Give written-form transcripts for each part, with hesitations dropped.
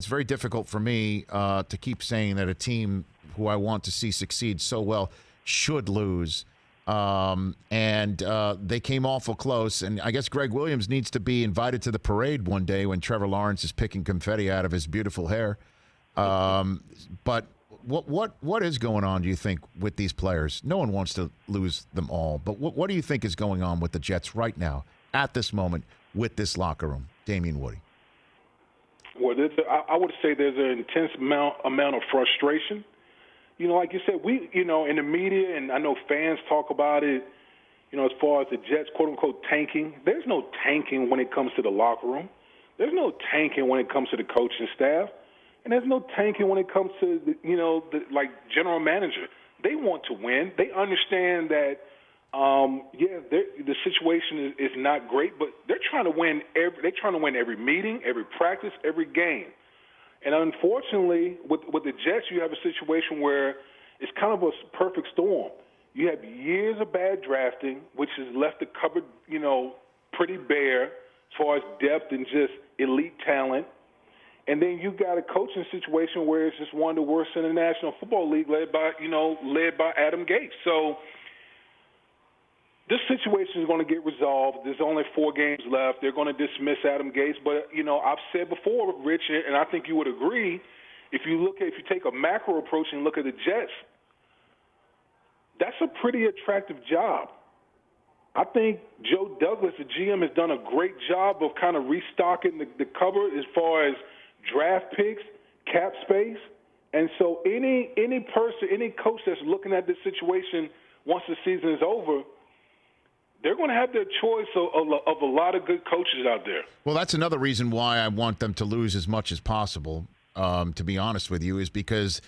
It's very difficult for me to keep saying that a team who I want to see succeed so well should lose. They came awful close. And I guess Greg Williams needs to be invited to the parade one day when Trevor Lawrence is picking confetti out of his beautiful hair. But what is going on, do you think, with these players? No one wants to lose them all. But what do you think is going on with the Jets right now, at this moment, with this locker room? Damien Woody. Well, I would say there's an intense amount of frustration. Like you said, in the media, and I know fans talk about it, as far as the Jets, quote-unquote, tanking. There's no tanking when it comes to the locker room. There's no tanking when it comes to the coaching staff. And there's no tanking when it comes to, the general manager. They want to win. They understand that, the situation is not great, but they're trying to win. They're trying to win every meeting, every practice, every game. And unfortunately, with the Jets, you have a situation where it's kind of a perfect storm. You have years of bad drafting, which has left the cupboard, pretty bare as far as depth and just elite talent. And then you got a coaching situation where it's just one of the worst in the National Football League, led by Adam Gase. So this situation is going to get resolved. There's only 4 games left. They're going to dismiss Adam Gase. But, I've said before, Rich, and I think you would agree, if you take a macro approach and look at the Jets, that's a pretty attractive job. I think Joe Douglas, the GM, has done a great job of kind of restocking the cupboard as far as draft picks, cap space. And so any person, any coach that's looking at this situation once the season is over, they're going to have their choice of a lot of good coaches out there. Well, that's another reason why I want them to lose as much as possible, to be honest with you, is because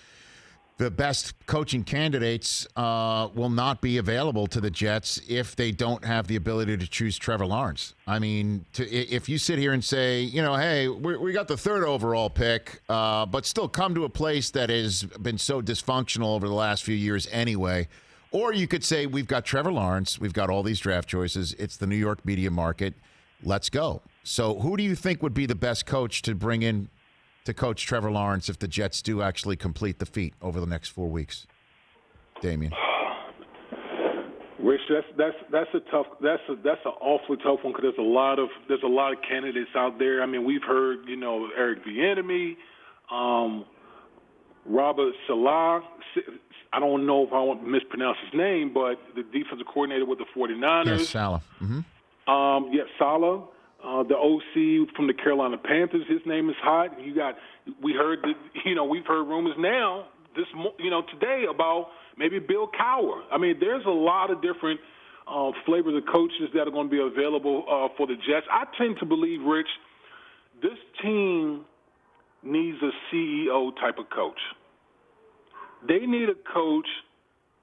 the best coaching candidates will not be available to the Jets if they don't have the ability to choose Trevor Lawrence. I mean, if you sit here and say, hey, we got the 3rd overall pick, but still come to a place that has been so dysfunctional over the last few years anyway. Or you could say, we've got Trevor Lawrence, we've got all these draft choices, it's the New York media market, let's go. So who do you think would be the best coach to bring in to coach Trevor Lawrence if the Jets do actually complete the feat over the next 4 weeks? Damien. Rich, that's an awfully tough one because there's a lot of candidates out there. I mean, we've heard Eric Bieniemy, Robert Saleh. I don't know if I want to mispronounce his name, but the defensive coordinator with the 49ers. Yes, Saleh. Mm-hmm. Saleh. The OC from the Carolina Panthers, his name is hot. We've heard rumors now today about maybe Bill Cowher. I mean, there's a lot of different flavors of coaches that are going to be available for the Jets. I tend to believe, Rich, this team needs a CEO type of coach. They need a coach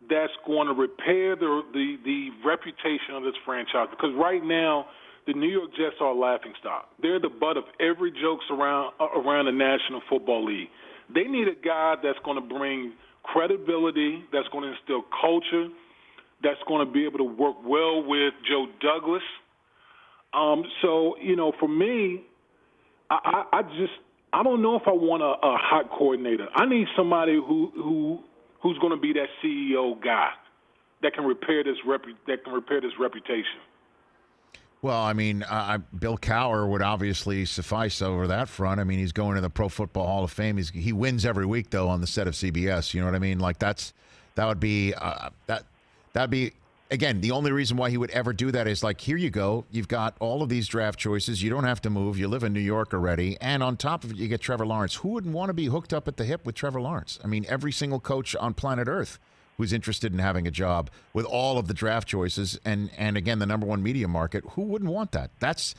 that's going to repair the reputation of this franchise, because right now the New York Jets are a laughingstock. They're the butt of every jokes around the National Football League. They need a guy that's going to bring credibility, that's going to instill culture, that's going to be able to work well with Joe Douglas. For me, I don't know if I want a hot coordinator. I need somebody who's going to be that CEO guy that can repair this reputation. Well, I mean, Bill Cowher would obviously suffice over that front. I mean, he's going to the Pro Football Hall of Fame. He wins every week though on the set of CBS. You know what I mean? Like that'd be again, the only reason why he would ever do that is like, here you go. You've got all of these draft choices. You don't have to move. You live in New York already. And on top of it, you get Trevor Lawrence. Who wouldn't want to be hooked up at the hip with Trevor Lawrence? I mean, every single coach on planet Earth who's interested in having a job with all of the draft choices and again, the number one media market, who wouldn't want that? That's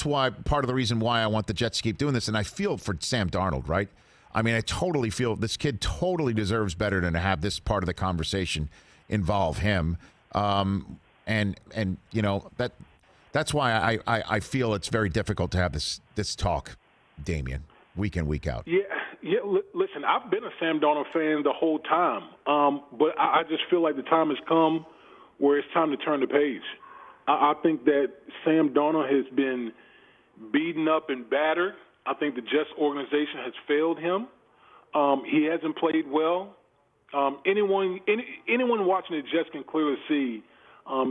why part of the reason why I want the Jets to keep doing this. And I feel for Sam Darnold, right? I mean, I totally feel this kid totally deserves better than to have this part of the conversation involve him. That's why I feel it's very difficult to have this talk, Damien, week in, week out. Yeah. Listen, I've been a Sam Darnold fan the whole time, but I just feel like the time has come where it's time to turn the page. I think that Sam Darnold has been beaten up and battered. I think the Jets organization has failed him. He hasn't played well. Anyone watching the Jets can clearly see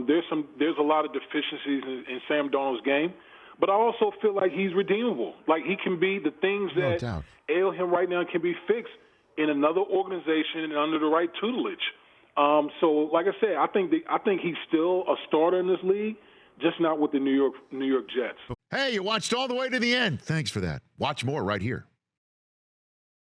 there's a lot of deficiencies in Sam Darnold's game. But I also feel like he's redeemable. Like he can be the things that ail him right now can be fixed in another organization and under the right tutelage. So, like I said, I think he's still a starter in this league, just not with the New York Jets. Hey, you watched all the way to the end. Thanks for that. Watch more right here.